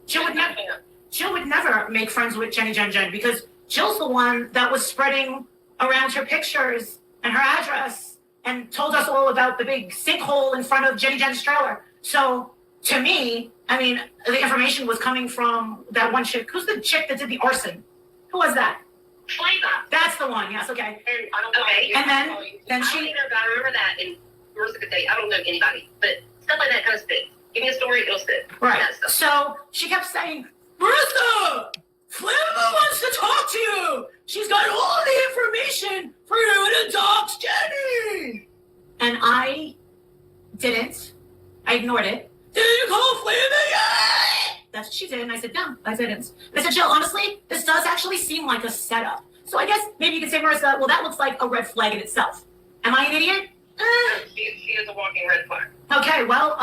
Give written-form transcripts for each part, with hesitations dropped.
Jill would never. Jill would never make friends with Jen because Jill's the one that was spreading around her pictures and her address and told us all about the big sinkhole in front of Jen's trailer. So to me, I mean, the information was coming from that one chick. Who's the chick that did the arson? Who was that? Flavor. That's the one. Yes. Okay. And I don't know. Okay. And then she. I remember that. And where was a good day? I don't know anybody, but stuff like that kind of spits. Give me a story, it'll spit. Right. So she kept saying, Martha, Flavor wants to talk to you. She's got all the information for you to dox Jenny. And I didn't. I ignored it. Did you call Flavor yet? That's what she did. And I said, no, I didn't. I said, Jill, honestly, this does actually seem like a setup. So I guess maybe you could say, Marissa, well, that looks like a red flag in itself. Am I an idiot? She is a walking red flag. Okay, well,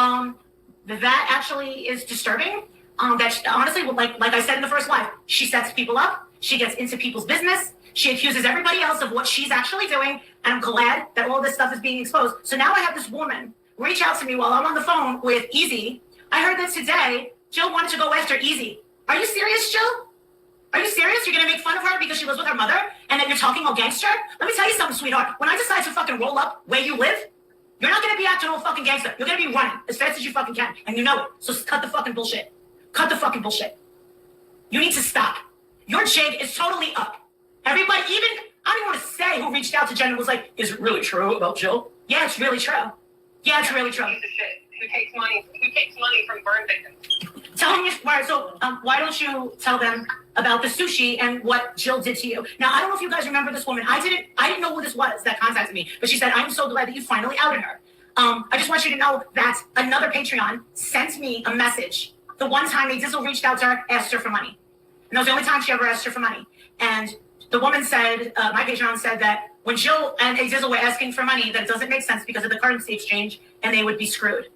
that actually is disturbing. That honestly, like I said in the first live, she sets people up. She gets into people's business. She accuses everybody else of what she's actually doing. And I'm glad that all this stuff is being exposed. So now I have this woman reach out to me while I'm on the phone with Easy. I heard that today Jill wanted to go after Easy. Are you serious, Jill? Are you serious? You're going to make fun of her because she lives with her mother and that you're talking all gangster? Let me tell you something, sweetheart. When I decide to fucking roll up where you live, you're not going to be acting all fucking gangster. You're going to be running as fast as you fucking can. And you know it. So cut the fucking bullshit. Cut the fucking bullshit. You need to stop. Your jig is totally up. Everybody, even, I don't even want to say who reached out to Jen and was like, is it really true about Jill? Yeah, it's really true. Yeah, it's really true. Piece of shit. Who takes money from burn victims? Tell them, why don't you tell them about the sushi and what Jill did to you? Now, I don't know if you guys remember this woman. I didn't know who this was that contacted me, but she said, I'm so glad that you finally outed her. I just want you to know that another Patreon sent me a message. The one time a Dizzle reached out to her, asked her for money. And that was the only time she ever asked her for money. And the woman said, my Patreon said that when Jill and a Dizzle were asking for money, that it doesn't make sense because of the currency exchange and they would be screwed.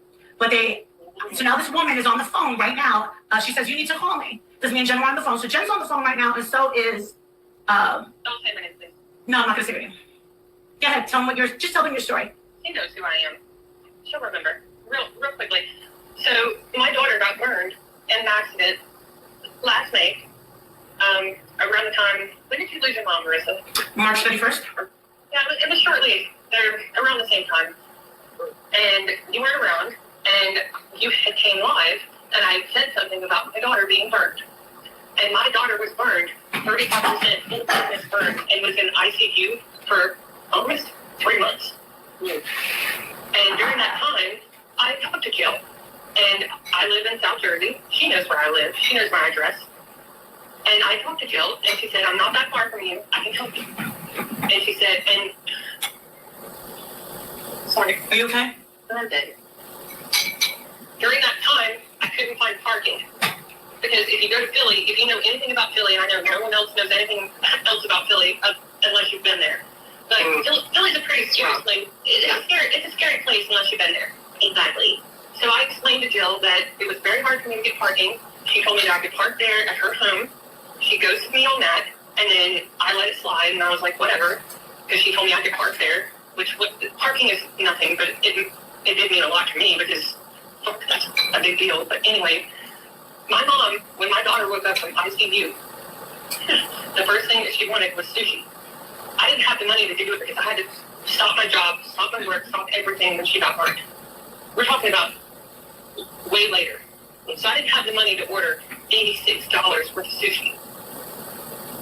So now this woman is on the phone right now. She says, you need to call me. Because me and Jen are on the phone. So Jen's on the phone right now, and so is... Don't say my name, please. No, I'm not going to say your name. Go ahead, tell them just tell them your story. She knows who I am. She'll remember. Real quickly. So, my daughter got burned in an accident last May. Around the time... When did you lose your mom, Marissa? March 31st? Yeah, it was shortly. They're around the same time. And you weren't around. And you had came live, and I said something about my daughter being burned. And my daughter was burned, 35% full-thickness burned, and was in ICU for almost 3 months. And during that time, I talked to Jill. And I live in South Jersey. She knows where I live. She knows my address. And I talked to Jill, and she said, I'm not that far from you. I can help you. And she said, sorry. Are you okay? I'm dead. During that time, I couldn't find parking. Because if you go to Philly, if you know anything about Philly, and I know no one else knows anything else about Philly unless you've been there. But Philly's a pretty scary place. It's a scary place unless you've been there. Exactly. So I explained to Jill that it was very hard for me to get parking. She told me that I could park there at her home. She ghosted me on that, and then I let it slide, and I was like, whatever, because she told me I could park there, which parking is nothing, but it did mean a lot to me because that's a big deal. But anyway, my mom, when my daughter woke up from ICU, the first thing that she wanted was sushi. I didn't have the money to do it because I had to stop my job, stop my work, stop everything when she got burned. We're talking about way later. So I didn't have the money to order $86 worth of sushi.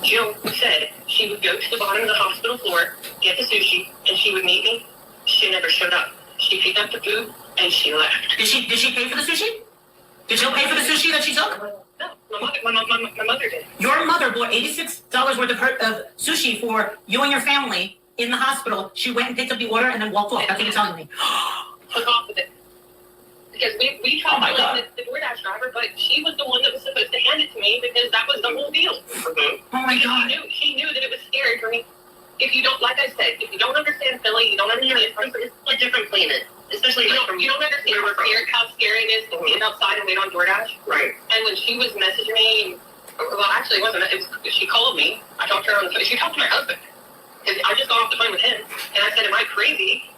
Jill said she would go to the bottom of the hospital floor, get the sushi, and she would meet me. She never showed up. She picked up the food, and she left. Did she pay for the sushi? Did Jill pay for the sushi that she took? No, my mother did. Your mother bought $86 worth of sushi for you and your family in the hospital. She went and picked up the order and then walked off. That's what you're telling me. Took off with it. Because we tried to let the DoorDash driver, but she was the one that was supposed to hand it to me because that was the whole deal. Oh my God. She knew that it was scary for me. If you don't, like I said, if you don't understand Philly, you don't understand it's a different planet. Especially you don't understand how scary it is to stand outside and wait on DoorDash. Right. And when she was messaging me, well, actually, it wasn't. She called me. I talked to her on the phone. She talked to my husband. Because I just got off the phone with him. And I said, am I crazy?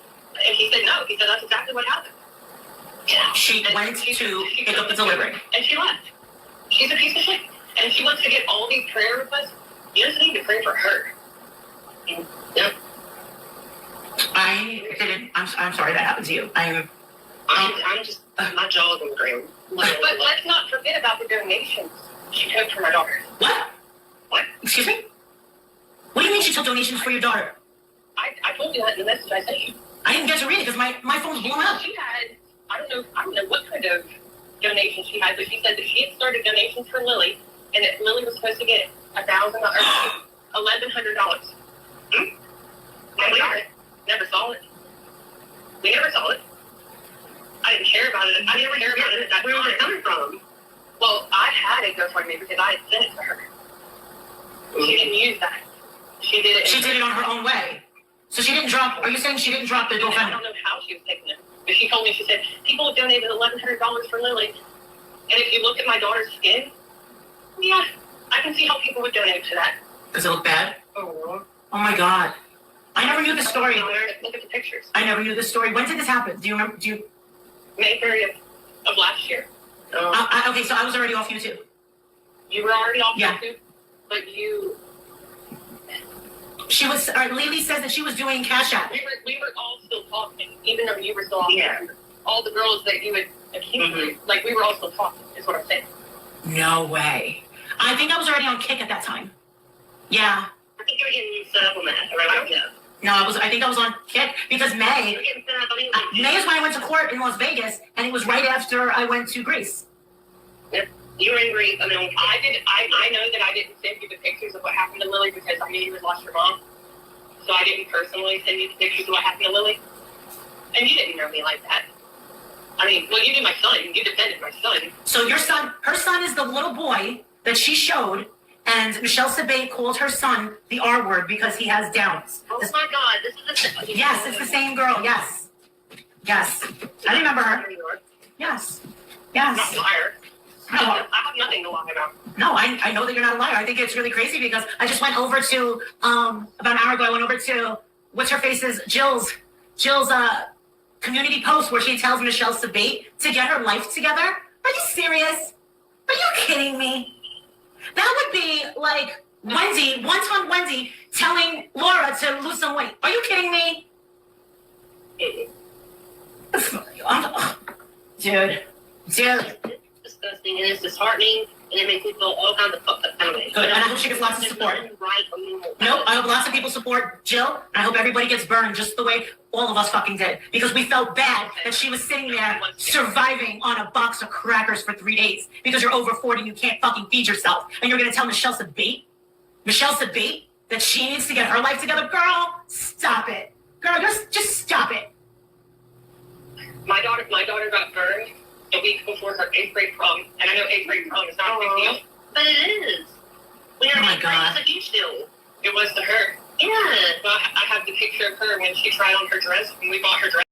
And he said, no. He said, that's exactly what happened. Yeah. She And went she- to she- pick up the delivery. And she left. She's a piece of shit. And she wants to get all these prayer requests. You just need to pray for her. Yep. I didn't. I'm sorry that happened to you. I'm just, my jaw's on the ground. But let's not forget about the donations she took for my daughter. What? What? Excuse me? What do you mean she took donations for your daughter? I told you that in the message I sent you. I didn't get to read it because my phone's blown up. She had, I don't know what kind of donation she had, but she said that she had started donations for Lily, and that Lily was supposed to get $1,000 or $1,100. Never saw it. We never saw it. I didn't care about it. I didn't care about it at that time. Where was it coming from? Well, I had a GoFundMe because I had sent it to her. She didn't use that. She did it. She did it on her own way. So she didn't drop. Are you saying she didn't drop the I GoFundMe? don't know how she was taking it. But she told me, she said, people have donated $1,100 for Lily. And if you look at my daughter's skin, yeah, I can see how people would donate to that. Does it look bad? Oh, my God. I never knew the story. Look at the pictures. I never knew the story. When did this happen? Do you remember? May 30th of last year. Okay, so I was already off YouTube. You were already off Yeah. YouTube, but you... She was, Lily says that she was doing Cash App. We were all still talking, even though you were still off YouTube. All the girls that you had accused, like, we were all still talking, is what I'm saying. No way. I think I was already on Kick at that time. Yeah. I think you were getting set up on that, right? Yeah. No, I think I was on Kick because May is when I went to court in Las Vegas, and it was right after I went to Greece. Yep. You were in Greece. I mean, I know that I didn't send you the pictures of what happened to Lily because I knew you had lost your mom. So I didn't personally send you the pictures of what happened to Lily. And you didn't know me like that. I mean, well, you knew my son. You defended my son. So your son, her son is the little boy that she showed, and Michelle Sabate called her son the R word because he has Downs. Oh my God, this is the Yes, it's the same girl. Yes. Yes. I remember her. Yes. Yes. Not a liar. No, I have nothing to lie about. no, I know that you're not a liar. I think it's really crazy because I just went over to, about an hour ago, I went over to, what's her face's, Jill's community post where she tells Michelle Sabate to get her life together. Are you serious? Are you kidding me? That would be like Wendy, one-ton Wendy, telling Laura to lose some weight. Are you kidding me? Dude. It's disgusting and it's disheartening and it makes me feel all kinds of fucked up kind of ways. Good, and I hope she gets lots of support. Right or wrong. Nope, I hope lots of people support Jill, and I hope everybody gets burned just the way all of us fucking did. Because we felt bad that she was sitting there surviving on a box of crackers for 3 days because you're over 40 and you can't fucking feed yourself. And you're gonna tell Michelle Sabate, that she needs to get her life together? Girl, stop it. Girl, just stop it. My daughter got burned a week before her 8th grade prom, and I know 8th grade prom is not a big deal, but it is. Oh my God. It's a huge deal. It was to her. Yeah. Well, I have the picture of her when she tried on her dress, when we bought her dress.